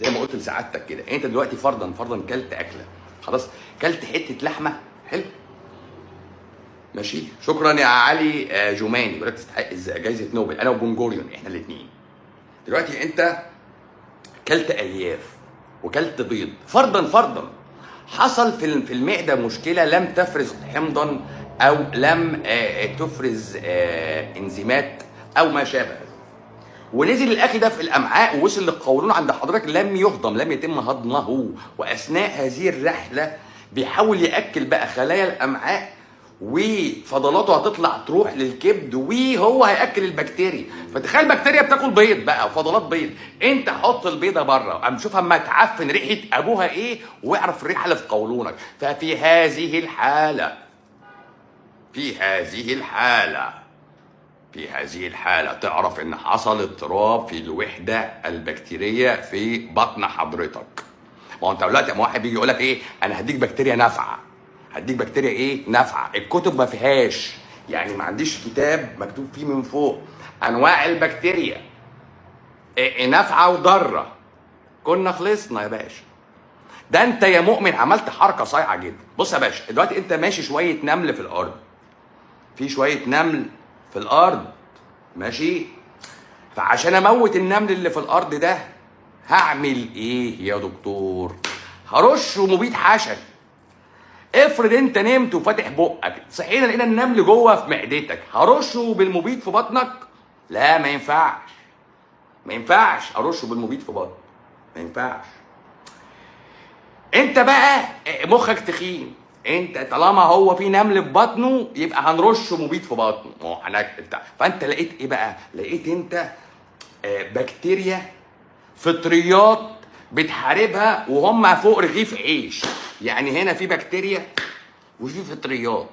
زي ما قلت لسعادتك كده، انت دلوقتي فرضا كلت اكله، خلاص كلت حته لحمه حلو ماشي، شكرا يا علي جوماني بيقول لك تستحق جايزه نوبل، انا وبن جوريون احنا الاثنين. دلوقتي انت كلت الياف وكلت بيض، فرضا حصل في المعده مشكله، لم تفرز حمضا او لم تفرز انزيمات او ما شابه، ونزل الاكل ده في الامعاء ووصل للقولون عند حضرتك، لم يهضم، لم يتم هضمه، واثناء هذه الرحله بيحاول ياكل بقى خلايا الامعاء وفضلاته هتطلع تروح للكبد وهو هياكل البكتيريا. فتخيل بكتيريا بتاكل بيض بقى وفضلات بيض، انت حط البيضه بره قام شوف اما تعفن ريحه ابوها ايه واعرف الريحه اللي في قولونك. ففي هذه الحاله في هذه الحالة تعرف ان حصل اضطراب في الوحدة البكتيرية في بطن حضرتك. ما هو انت دلوقتي اما واحد بيجي يقول لك ايه، انا هديك بكتيريا نافعة، هديك بكتيريا ايه نافعة، الكتب ما فيهاش، يعني ما عنديش كتاب مكتوب فيه من فوق انواع البكتيريا إيه نافعة وضارة، كنا خلصنا يا باشا. ده انت يا مؤمن عملت حركة صايعة جدا. بص يا باشا، دلوقتي انت ماشي شوية نمل في الارض، في شوية نمل في الارض ماشي، فعشان اموت النمل اللي في الارض ده هعمل ايه يا دكتور؟ هرش مبيد حشري. افرض انت نمت وفاتح بقك صحينا لقينا النمل جوه في معدتك، هرشه بالمبيد في بطنك؟ لا ما ينفعش ارشه بالمبيد في بطنك، ما ينفعش. انت بقى مخك تخين، انت طالما هو في نمل في بطنه يبقى هنرش مبيد في بطنه، ما هو فانت لقيت ايه بقى؟ لقيت انت بكتيريا فطريات بتحاربها وهم فوق رغيف عيش، يعني هنا في بكتيريا وفي فطريات.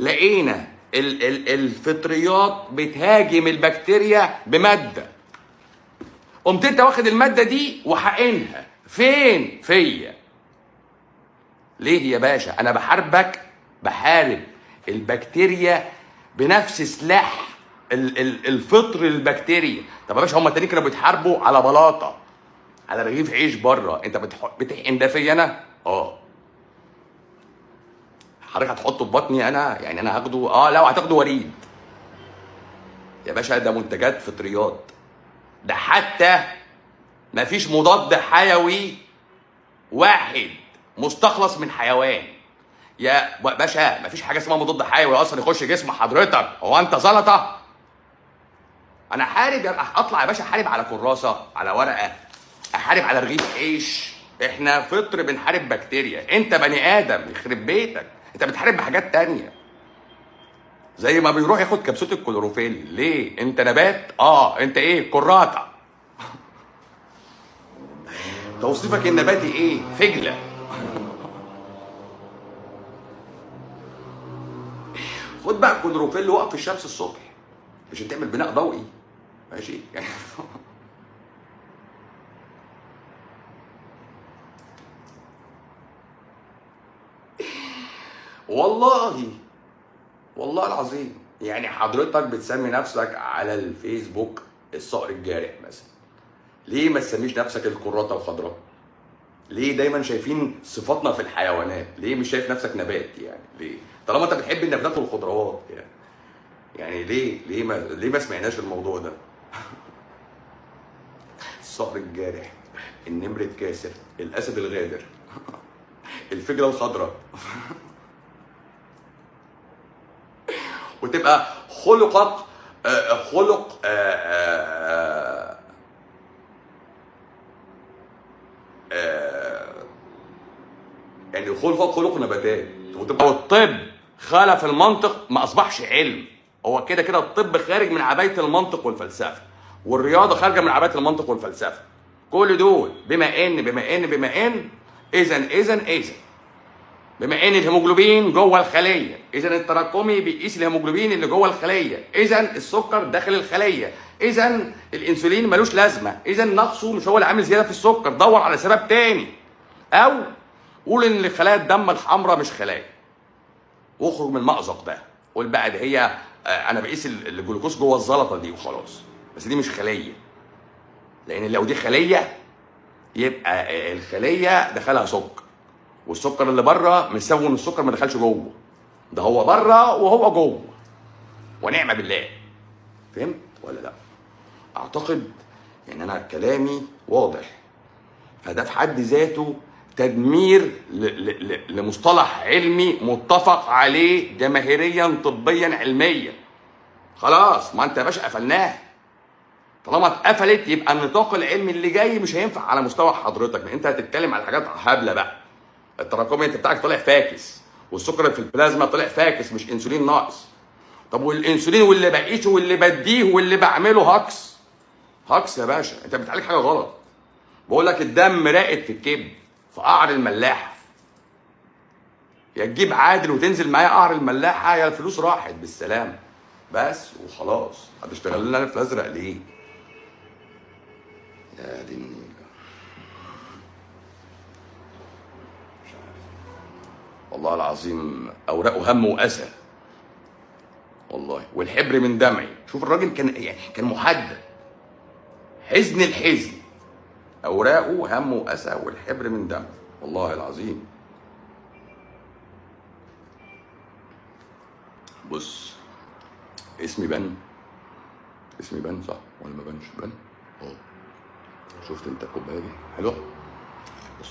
لقينا الفطريات بتهاجم البكتيريا بماده، قمت انت واخد الماده دي وحقنها فين؟ فيا. ليه يا باشا؟ انا بحارب البكتيريا بنفس سلاح الفطر البكتيريا. طب يا باشا هم التانيين كانوا بيتحاربوا على بلاطه، على رغيف عيش بره، انت بتحقن ده فيا انا؟ حضرتك هتحطه في بطني انا؟ يعني انا هاخده؟ لا وهتاخده وريد يا باشا، ده منتجات فطريات، ده حتى مفيش مضاد حيوي واحد مستخلص من حيوان يا باشا، مفيش حاجه اسمها مضاد حيوي اصلا يخش جسم حضرتك، هو انت زلطه؟ انا حارب، اطلع يا باشا احارب على كراسه، على ورقه، احارب على رغيف عيش؟ احنا فطر بنحارب بكتيريا، انت بني ادم يخرب بيتك انت بتحارب بحاجات تانية. زي ما بيروح ياخد كبسوله الكلوروفيل، ليه؟ انت نبات؟ انت ايه؟ كراته. توصيفك النباتي ايه؟ فجله. خد بقى الكلوروفيل وقف في الشمس الصبح عشان تعمل بناء ضوئي ماشي يعني. والله العظيم، يعني حضرتك بتسمي نفسك على الفيسبوك الصقر الجارح مثلا، ليه ما تسميش نفسك الكراته الخضراء؟ ليه دايما شايفين صفاتنا في الحيوانات؟ ليه مش شايف نفسك نبات؟ يعني ليه؟ طالما انت بتحب النباتات والخضروات يعني ليه ما سمعناش الموضوع ده؟ الصقر الجارح، النمر الكاسر، الاسد الغادر، الفجله الخضراء. وتبقى خلقك خلق يعني خلق نباتات، وتبقى الطب خلف المنطق، ما اصبحش علم، هو كده الطب خارج من عبايه المنطق والفلسفه، والرياضه خارجه من عبايه المنطق والفلسفه. كل دول بما ان اذا بما ان الهيموجلوبين جوه الخليه، اذا التراكمي بيقيس الهيموجلوبين اللي جوه الخليه، اذا السكر داخل الخليه، اذا الانسولين ملوش لازمه، اذا نقصه مش هو اللي عامل زياده في السكر، دور على سبب تاني، او قول ان خلايا الدم الحمراء مش خلايا، واخرج من المأزق ده، قول بقى ده هي انا بقيس الجلوكوز جوه الزلطه دي وخلاص، بس دي مش خليه، لان لو دي خليه يبقى الخليه دخلها سكر، والسكر اللي بره مش سوي ان السكر ما دخلش جوه، ده هو بره وهو جوه، ونعم بالله. فهمت ولا لا؟ اعتقد ان انا كلامي واضح. فده في حد ذاته تدمير لمصطلح علمي متفق عليه جماهيريا طبيا علميا. خلاص، ما انت يا باشا قفلناه. طالما اتقفلت يبقى النطاق العلمي اللي جاي مش هينفع على مستوى حضرتك، انت هتتكلم على حاجات هبله بقى. التراكمي انت بتاعك طالع فاكس، والسكر في البلازما طالع فاكس مش انسولين ناقص. طب والانسولين واللي بقيته واللي بديه واللي بعمله هاكس. هاكس يا باشا، انت بتعالج حاجه غلط. بقول لك الدم راقد في الكبد في قعر الملاحه. يا تجيب عادل وتنزل معايا قعر الملاحه، يا الفلوس راحت بالسلام بس وخلاص. هتشتغل لنا في الازرق ليه؟ يا دي النيلة. مش عارف والله العظيم، اوراقه هم واسى والله، والحبر من دمعي. شوف الراجل كان محدد، حزن الحزن، اوراقه هم واسى والحبر من دمعي والله العظيم. بص، اسمي بان صح ولا ما بانش؟ بان. اه، شفت انت الكوبايه دي حلوه؟ بص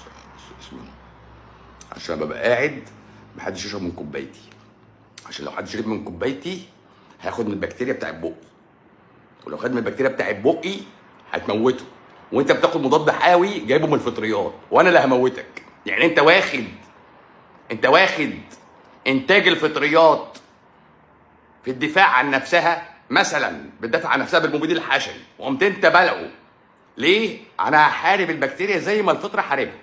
اسمي، عشان ببقى قاعد محدش يشرب من كوبايتي، عشان لو حد شرب من كوبايتي هياخد من البكتيريا بتاعت بقي، ولو خد من البكتيريا بتاعت بقي هتموته، وانت بتاخد مضاد حيوي جايبه من الفطريات، وانا اللي هموتك. يعني انت واخد انتاج الفطريات في الدفاع عن نفسها، مثلا بتدافع عن نفسها بالمبيد الحشري، وقمت انت بلعه ليه؟ انا هحارب البكتيريا زي ما الفطر حاربها.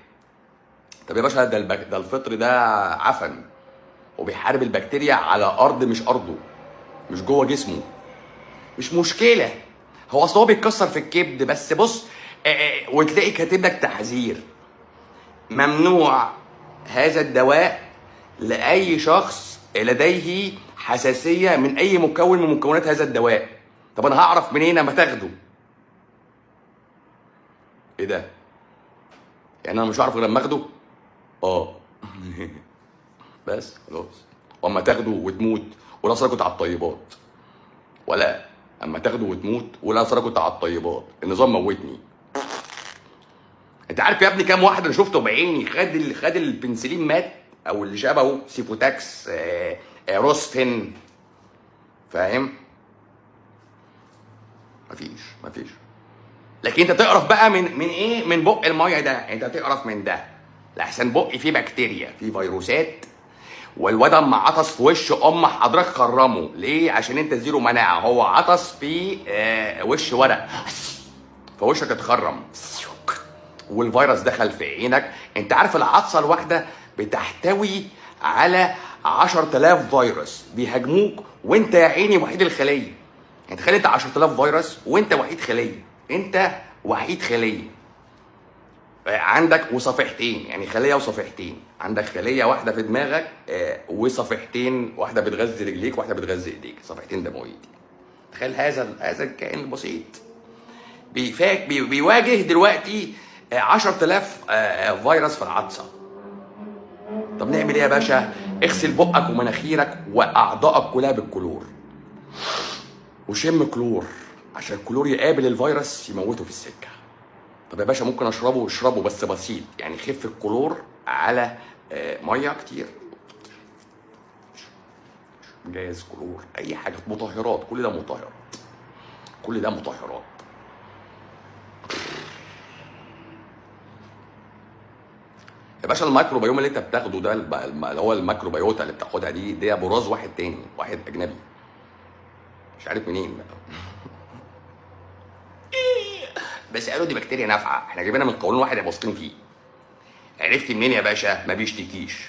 طب يا باشا، ده الفطر ده عفن، وبيحارب البكتيريا على ارض مش ارضه، مش جوه جسمه. مش مشكله، هو اصل هو بيتكسر في الكبد بس. بص، وتلاقي كاتب لك تحذير: ممنوع هذا الدواء لاي شخص لديه حساسيه من اي مكون من مكونات هذا الدواء. طب انا هعرف منين اما تاخده؟ ايه ده؟ يعني انا مش هعرف غير لما اخده؟ اه. بس خلاص. واما تاخده وتموت ولا اصل كنت على الطيبات، ولا اما تاخده وتموت ولا اصل كنت على الطيبات، النظام موتني. انت عارف يا ابني كام واحد انا شفته بعيني خد البنسلين مات، او اللي شبهه سيفوتاكس، روسفين، فاهم؟ مفيش. لكن انت تقرف بقى من ايه؟ من بق الميه ده، انت تقرف من ده لحسن بقي فيه بكتيريا، فيه فيروسات، والواد اما عطس في وش حضرتك خرمه ليه؟ عشان انت زيرو مناعه. هو عطس في وش ورق، فوشك اتخرم والفيروس دخل في عينك. انت عارف العطسه الواحده بتحتوي على 10,000 فيروس بيهاجموك، وانت يا عيني وحيد الخليه. يعني تخيل انت 10,000 فيروس وانت وحيد خليه، انت وحيد خليه. عندك وصفيحتين، يعني خليه وصفيحتين. عندك خليه واحده في دماغك وصفيحتين، واحده بتغذي رجليك واحده بتغذي ايديك، صفيحتين دمويه. تخيل هذا الكائن البسيط بيواجه دلوقتي 10,000 فيروس في العطسه. طب نعمل ايه يا باشا؟ اغسل بقك ومناخيرك واعضائك كلها بالكلور، وشم كلور عشان الكلور يقابل الفيروس يموته في السكه. طب يا باشا ممكن اشربه بس بسيط، يعني خف الكلور على ميه كتير، جايز كلور، اي حاجه، مطهرات، كل ده مطهرات. يا باشا الميكروبيوم اللي انت بتاخده ده، اللي هو الميكروبيوتا اللي بتاخدها دي براز واحد تاني، واحد اجنبي مش عارف منين بقى. بس قالوا دي بكتيريا نافعه، احنا جايبينها من قولون واحد واثقين فيه. عرفت منين يا باشا؟ ما بيشتكيش.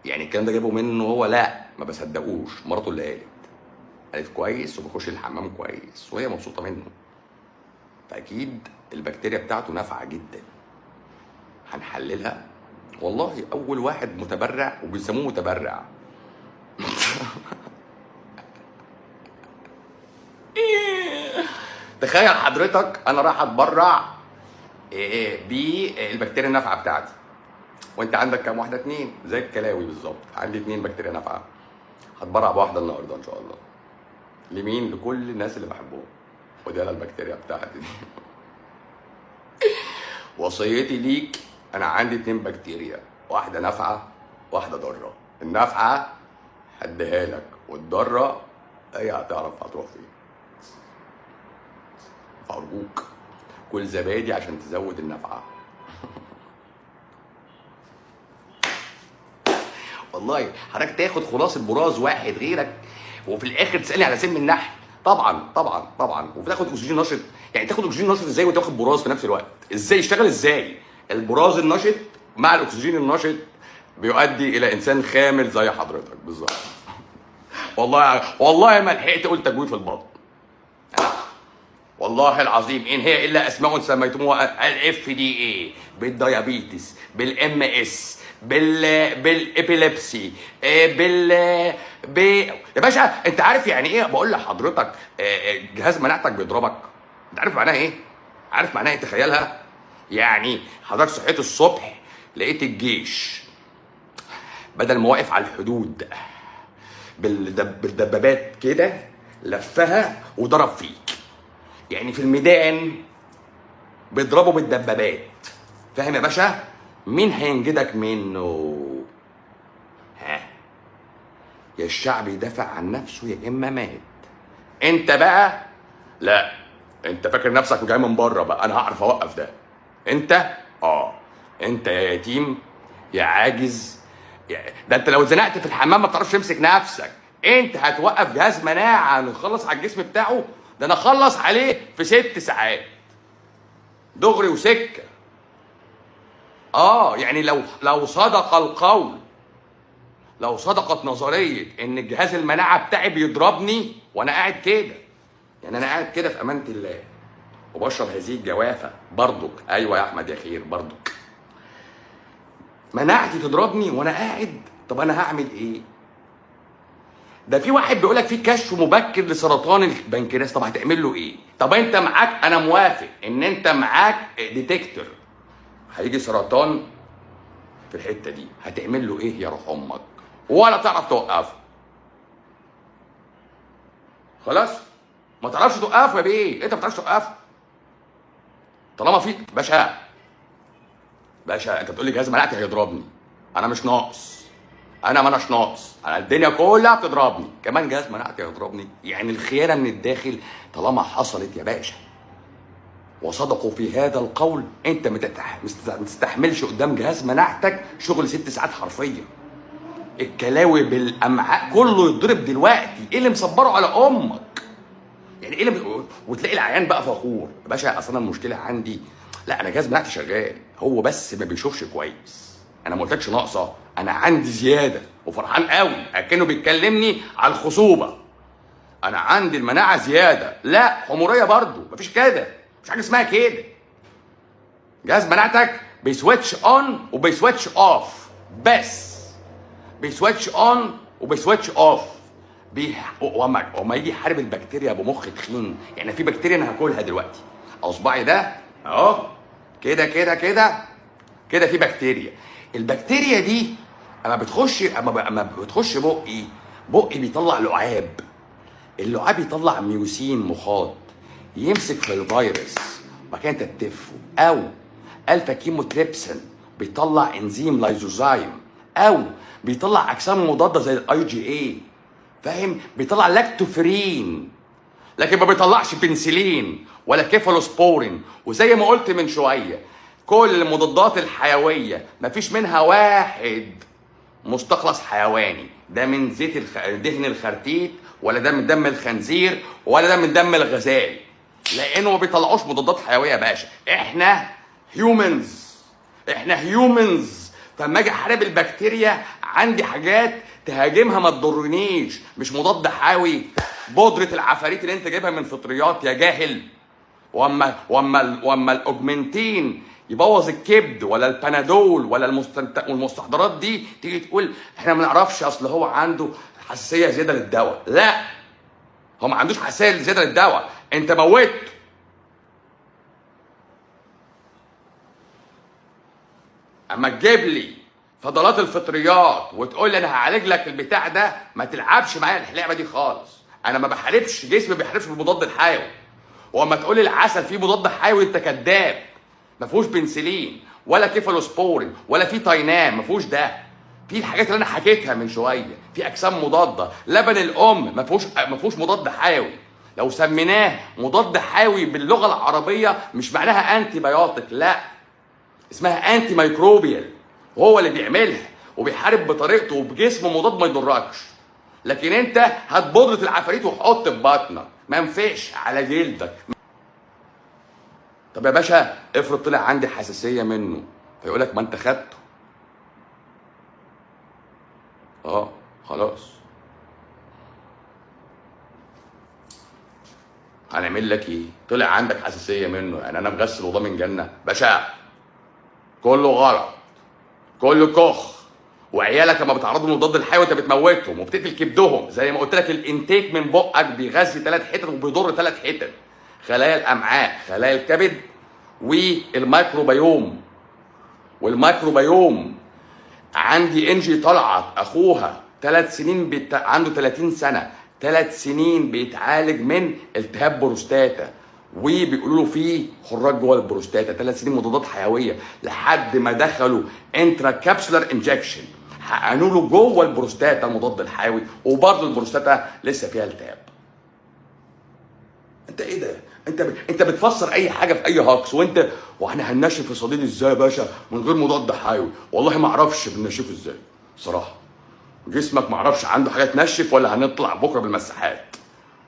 يعني الكلام ده جابه منه هو؟ لا، ما بصدقوش، مراته اللي قالت كويس وبيخش الحمام كويس وهي مبسوطه منه، فاكيد البكتيريا بتاعته نافعه جدا. هنحللها. والله اول واحد متبرع، وبيسموه متبرع. تخيل حضرتك انا رايح اتبرع بالبكتيريا النافعه بتاعتي. وانت عندك كام واحده؟ 2 زي الكلاوي بالظبط. عندي 2 بكتيريا نافعه. هتبرع بواحده النهارده ان شاء الله. لمين؟ لكل الناس اللي بحبهم. ودي انا البكتيريا بتاعتي دي. وصيتي ليك، انا عندي 2 بكتيريا، واحده نافعه واحده ضاره. النافعه هديها لك، والضاره هي هتعرف هتروح فين. فارجوك كل زبادي عشان تزود النفعه. والله حضرتك تاخد خلاصه براز واحد غيرك وفي الاخر تسالني على سم النحل؟ طبعا طبعا طبعا. وتاخد اكسجين نشط. يعني تاخد اكسجين نشط ازاي وتاخد براز في نفس الوقت؟ ازاي يشتغل؟ ازاي البراز النشط مع الاكسجين النشط بيؤدي الى انسان خامل زي حضرتك بالظبط. والله ما لحقت اقول تجويف البطن. والله العظيم ان هي الا اسماء سميتموها الاف دي اي، بالديابيتس، بالام اس، بالابيليبسي، يا باشا انت عارف يعني ايه؟ بقول لحضرتك جهاز مناعتك بيضربك. انت عارف معناها ايه؟ عارف معناها ايه؟ تخيلها. يعني حضرتك صحيت الصبح لقيت الجيش بدل ما واقف على الحدود بالدبابات كده لفها وضرب فيك. يعني في الميدان بيضربوا بالدبابات. فاهم يا باشا؟ مين هينجدك منه؟ ها؟ يا الشعب يدافع عن نفسه يا اما مات. انت بقى لا، انت فاكر نفسك جاي من بره بقى انا هعرف اوقف ده. انت انت يا يتيم يا عاجز. ده انت لو اتزنقت في الحمام ما بتعرفش تمسك نفسك. انت هتوقف جهاز مناعه نخلص على الجسم بتاعه؟ ده انا اخلص عليه في 6 ساعات دغري وسكه. يعني لو صدق القول، لو صدقت نظريه ان الجهاز المناعه بتاعي بيضربني وانا قاعد كده، يعني انا قاعد كده في امانه الله وبشرب هذه الجوافه برضك، ايوه يا احمد يا خير، برضك مناعتي تضربني وانا قاعد، طب انا هعمل ايه؟ ده في واحد بيقول لك في كشف مبكر لسرطان البنكرياس، طب هتعمل له ايه؟ طب انت معاك، انا موافق ان انت معاك ديتكتور، هيجي سرطان في الحته دي، هتعمل له ايه يا روح امك؟ ولا تعرف توقفه. خلاص؟ ما تعرفش توقفه يا بيه، انت ما بتعرفش توقفه. طالما في باشا انت بتقول لي جهاز مناعتي هيضربني، انا مش ناقص، انا ما اناش ناقص، انا الدنيا كلها بتضربني، كمان جهاز مناعتي هيضربني؟ يعني الخيانه من الداخل طالما حصلت يا باشا وصدقوا في هذا القول، انت ما تستحملش قدام جهاز مناعتك شغل 6 ساعات حرفيا. الكلاوي بالامعاء كله يتضرب دلوقتي، ايه اللي مصبره على امك؟ يعني ايه اللي وتلاقي العيان بقى فخور يا باشا. اصل انا المشكله عندي، لا انا جهاز مناعتي شغال، هو بس ما بيشوفش كويس. انا ما قلتلكش ناقصه، انا عندي زياده وفرحان قوي اكنه بيتكلمني على الخصوبه. انا عندي المناعه زياده، لا حموريه برضو، مفيش كده، مش حاجه اسمها كده. جهاز مناعتك بيسويتش اون وبيسويتش اوف، بس بيسويتش اون وبيسويتش اوف. وما يجي يحارب البكتيريا بمخ تخين. يعني في بكتيريا انا هاكلها دلوقتي، اصبعي ده اهو كده كده كده كده، في بكتيريا. البكتيريا دي اما بتخش بقي بيطلع لعاب. اللعاب يطلع ميوسين مخاط يمسك في الفيروس وبعد كده انت تتفه، او الفا كيموتريبسين بيطلع انزيم لايزوزايم، او بيطلع اجسام مضاده زي الاي جي اي، فاهم؟ بيطلع لاكتوفرين، لكن ما بيطلعش بنسلين ولا كيفالوسبورين. وزي ما قلت من شويه، كل المضادات الحيويه مفيش منها واحد مستخلص حيواني. ده من زيت دهن الخرتيت، ولا ده من دم الخنزير، ولا ده من دم الغزال، لانه ما بيطلعوش مضادات حيويه يا باشا. احنا هيومنز. فلما اجي احارب البكتيريا عندي حاجات تهاجمها ما تضرنيش، مش مضاد حيوي بودره العفاريت اللي انت جايبها من فطريات يا جاهل. واما الاوجمنتين يبوظ الكبد، ولا البنادول، ولا المستحضرات دي، تيجي تقول احنا ما نعرفش اصل هو عنده حساسيه زياده للدواء. لا، هو ما عندوش حساسيه زياده للدواء، انت موته. اما تجيب لي فضلات الفطريات وتقول لي انا هعالج لك البتاع ده، ما تلعبش معايا اللعبه دي خالص. انا ما بحاربش، جسمي ما بيحاربش بالمضاد الحيوي. واما تقول لي العسل فيه مضاد حيوي انت كذاب. ما فيهوش بنسلين ولا كيفالوسبورين ولا فيه تاينام، ما فيهوش ده. في الحاجات اللي انا حكيتها من شويه، في اجسام مضاده. لبن الام ما فيهوش مضاد حيوي. لو سميناه مضاد حيوي باللغه العربيه مش معناها انتي بايوتيك، لا، اسمها انتي ميكروبيال. وهو اللي بيعملها وبيحارب بطريقته وبجسم مضاد ما يضركش. لكن انت هات بودره العفاريت وحط في بطنك، ما ينفعش على جلدك. طب يا باشا افرض طلع عندي حساسيه منه، فيقول لك ما انت خدته. خلاص هنعمل لك ايه؟ طلع عندك حساسيه منه، يعني انا مغسل وضامن من جنه؟ باشا كله غلط، كله كخ. وعيالك لما بتعرضهم للمضاد الحيوي انت بتموتهم وبتقتل كبدهم. زي ما قلت لك الانتيك من بقك بيغذي 3 حتت وبيضر 3 حتت: خلايا الامعاء، خلايا الكبد، والميكروبيوم. والميكروبيوم عندي انجي طلعت اخوها 3 سنين عنده 30 سنه، 3 سنين بيتعالج من التهاب بروستاتا، وبيقولوا له فيه خراج جوه البروستاتا. 3 سنين مضادات حيويه لحد ما دخلوا انترا كابسولار انجكشن، حقنوا له جوه البروستاتا المضاد الحيوي، وبرضه البروستاتا لسه فيها التهاب. انت ايه ده؟ انت بتفسر اي حاجه في اي هاكس. واحنا هننشف الصديد ازاي يا باشا من غير مضاد حيوي؟ والله ما اعرفش بننشفه ازاي صراحه. جسمك ما اعرفش عنده حاجه تنشف، ولا هنطلع بكره بالمساحات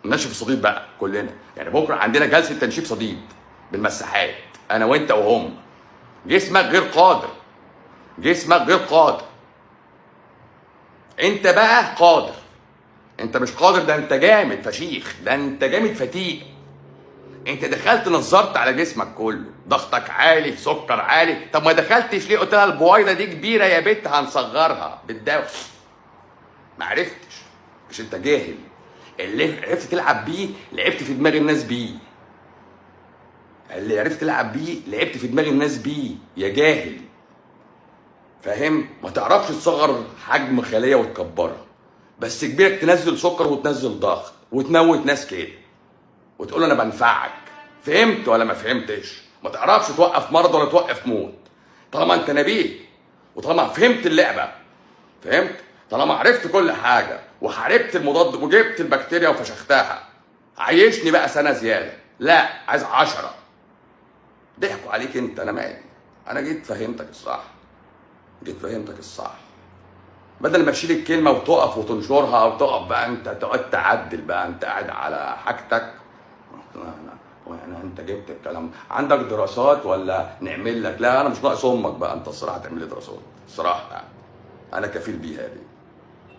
ننشف الصديد بقى كلنا؟ يعني بكره عندنا جلسه تنشيف صديد بالمساحات انا وانت وهم. جسمك غير قادر، جسمك غير قادر. انت بقى قادر. انت مش قادر، ده انت جامد فشيخ، ده انت جامد فتيق. انت دخلت نظرت على جسمك كله، ضغطك عالي، سكر عالي. طب ما دخلتش ليه قلت لها البويضه دي كبيره يا بت هنصغرها بالدواء؟ ما عرفتش. مش انت جاهل. اللي عرفت تلعب بيه لعبت في دماغ الناس بيه. اللي عرفت تلعب بيه لعبت في دماغ الناس بيه يا جاهل. فاهم؟ ما تعرفش تصغر حجم خليه وتكبرها، بس كبيرك تنزل سكر وتنزل ضغط وتموت ناس كده وتقول انا بنفعك. فهمت ولا ما فهمتش؟ ما تعرفش توقف مرض ولا توقف موت. طالما انت نبيه وطالما فهمت اللعبه، فهمت؟ طالما عرفت كل حاجه وحاربت المضاد وجبت البكتيريا وفشختها، عيشني بقى سنه زياده. لا، عايز 10. ضحكوا عليك انت، انا مالي. انا جيت فهمتك الصح، جيت فهمتك الصح. بدل ما تشيل الكلمه وتقف وتنشرها او تقف بقى انت تقعد تعدل بقى، انت قاعد على حاجتك. يعني انت جبت الكلام، عندك دراسات ولا نعمل لك؟ لا انا مش ناقص امك بقى انت الصراحه تعمل لي دراسات الصراحه، يعني انا كفيل بيها دي.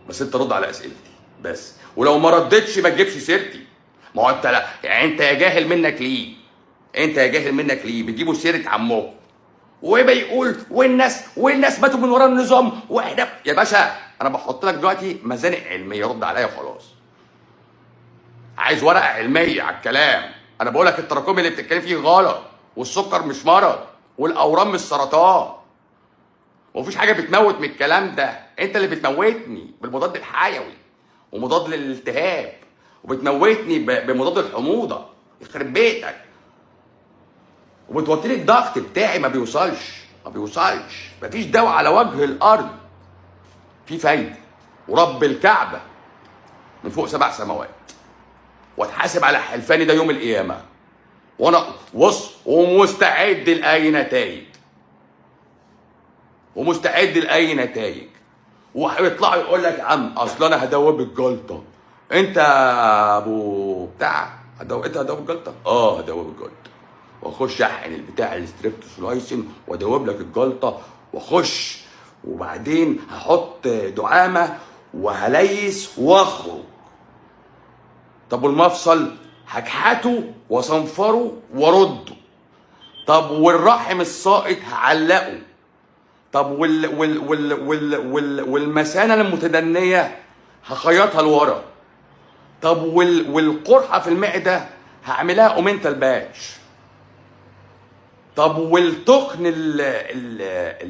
بس انت رد على اسئلتي بس، ولو ما ردتش ما تجيبش سيرتي. ما هو انت لا، يعني انت يا جاهل منك ليه؟ انت يا جاهل منك ليه بتجيبوا سيره عمكم وبيقول والناس ماتوا من وراء النظام واحنا يا باشا؟ انا بحط لك دلوقتي مزانق علميه، رد عليا وخلاص. عايز ورقه علميه على الكلام. انا بقول لك التراكمي اللي بتتكلم فيه غلط، والسكر مش مرض، والاورام مش سرطان، ومفيش حاجه بتموت من الكلام ده. انت اللي بتموتني بالمضاد الحيوي ومضاد للالتهاب، وبتموتني بمضاد الحموضه. يخرب بيتك. وبتوطي لي الضغط بتاعي ما بيوصلش. مفيش دواء على وجه الارض في فايده، ورب الكعبه من فوق 7 سماوات، واتحاسب على حلفاني ده يوم القيامه. وانا بص ومستعد لاي نتائج، وهيطلعوا يقول لك يا عم اصل انا هدوب الجلطه. انت ابو بتاع انت هدوب الجلطه؟ هدوب الجلطه، واخش احقن البتاع الستريبتوسلايسين وادوب لك الجلطه واخش، وبعدين هحط دعامه وهليس واخرج. طب والمفصل هكحته وصنفره وارده. طب والرحم الساقط هعلقه. طب والمثانه المتدنيه هخيطها لورا. طب والقرحه في المعده هعملها اومنتال باتش. طب والتخن اللي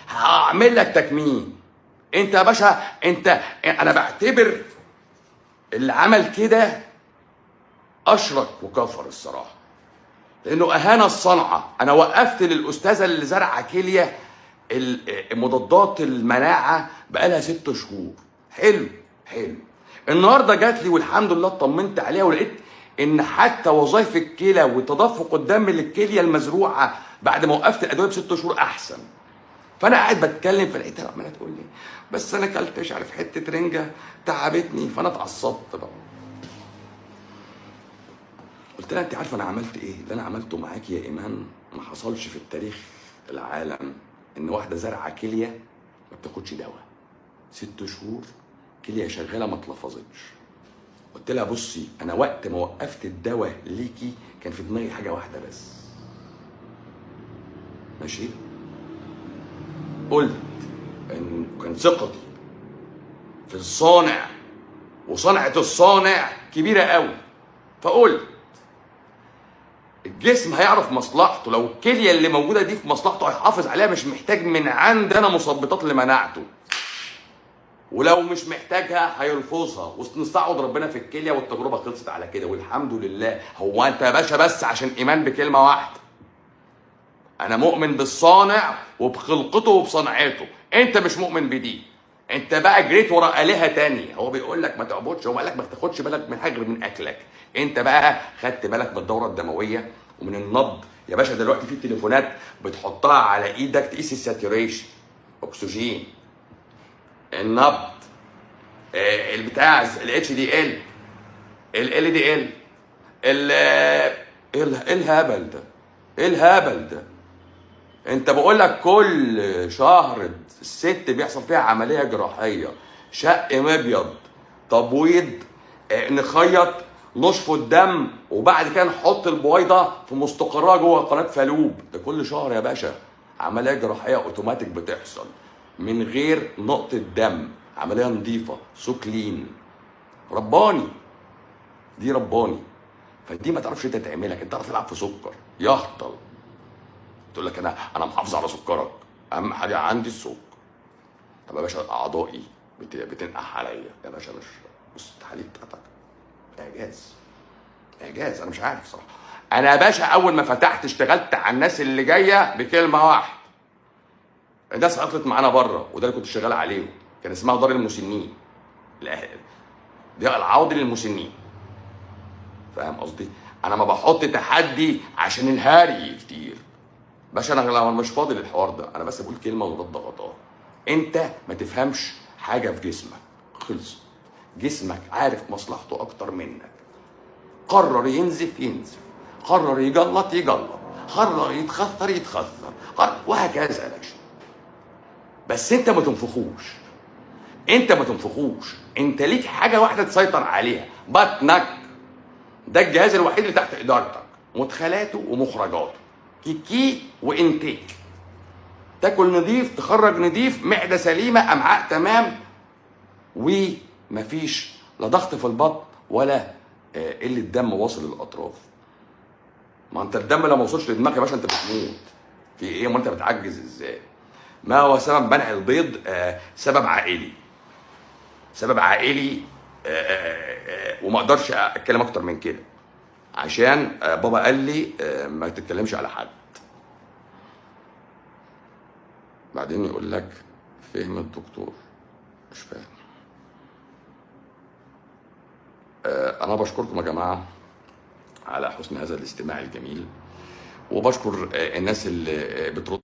هعمل لك تكميم. انت يا باشا انا بعتبر اللي عمل كده اشرك وكفر الصراحه، لانه اهان الصنعه. انا وقفت للاستاذه اللي زرعه كليه مضادات المناعه بقالها 6 شهور. حلو حلو. النهارده جات لي والحمد لله اطمنت عليها ولقيت ان حتى وظائف الكلى وتدفق الدم للكليه المزروعه بعد ما وقفت الادويه ب6 شهور احسن. فانا قاعد بتكلم فلقيتها عماله تقول لي بس انا اكلت مش عارف حته رنجه تعبتني، فانا اتعصبت بقى. قلت لها انت عارفه انا عملت ايه؟ اللي انا عملته معاكي يا ايمان ما حصلش في التاريخ العالم، ان واحده زرعه كليه ما بتاخدش دواء 6 شهور كليه شغاله ما اتلفظتش. قلت لها بصي انا وقت ما وقفت الدواء ليكي كان في دماغي حاجه واحده بس، ماشي؟ قلت ان كان ثقتي في الصانع وصنعه الصانع كبيره قوي، فقلت الجسم هيعرف مصلحته، لو الكليه اللي موجوده دي في مصلحته هيحافظ عليها، مش محتاج من عندنا مثبطات لمناعته، ولو مش محتاجها هيلفظها ونستعوض ربنا في الكليه. والتجربه خلصت على كده والحمد لله. هو انت يا باشا بس عشان ايمان بكلمه واحده، انا مؤمن بالصانع وبخلقته وبصنعته، انت مش مؤمن بدي، انت بقى جريت ورا الهه تانية. هو بيقول لك ما تعبدش، هو قال لك ما تاخدش بالك من حاجه غير من اكلك، انت بقى خدت بالك من الدوره الدمويه ومن النبض. يا باشا دلوقتي في تليفونات بتحطها على ايدك تقيس الساتوريشن، اكسجين، النبض، البتاع الاتش دي ال، ال دي ال، ايه الهبل ده؟ ايه الهبل ده؟ انت بقول لك كل شهر الست بيحصل فيها عمليه جراحيه، شق مبيض، تبويض، نخيط، نشفط الدم، وبعد كده نحط البويضه في مستقرها جوه قناه فالوب. ده كل شهر يا باشا عمليه جراحيه اوتوماتيك بتحصل من غير نقطه دم، عمليه نظيفه سوكلين رباني، دي رباني. فدي ما تعرفش انت تعملها، انت تعرف تلعب في سكر يهطل، تقول لك انا محافظ على سكرك، اهم حاجه عندي السكر. طب يا باشا اعضائي بتنقح عليا يا باشا، مش بص التحاليل بتاعتك اعجاز، اعجاز. انا مش عارف صراحه. انا يا باشا اول ما فتحت اشتغلت على الناس اللي جايه بكلمه واحده. الناس عطلت معانا بره وده اللي كنت شغال عليهم، كان اسمها دار المسنين، دي العوض للمسنين، فاهم قصدي؟ انا ما بحط تحدي عشان الهاري كتير باشا، انا مش فاضي للحوار ده، انا بس بقول كلمه ورد غطاء. انت ما تفهمش حاجه في جسمك، خلص. جسمك عارف مصلحته اكتر منك. قرر ينزف ينزف، قرر يجلط يجلط، قرر يتخثر يتخثر، وهكذا يا باشا. بس انت ما تنفخوش، انت ما تنفخوش، انت ليك حاجه واحده تسيطر عليها، بطنك. ده الجهاز الوحيد اللي تحت ادارتك، مدخلاته ومخرجاته، كيكي وانتيك. تاكل نضيف، تخرج نضيف، معده سليمه، امعاء تمام، ومفيش لا ضغط في البطن ولا قله دم واصل للاطراف. ما انت الدم لو ما وصلش لدماغك يا باشا انت بتموت. في ايه؟ ما انت بتعجز ازاي؟ ما هو سبب منع البيض؟ سبب عائلي، سبب عائلي. وما اقدرش اتكلم اكتر من كده عشان بابا قال لي ما تتكلمش على حد. بعدين يقول لك فهم الدكتور، مش فاهم. انا بشكركم يا جماعه على حسن هذا الاستماع الجميل، وبشكر الناس اللي بترد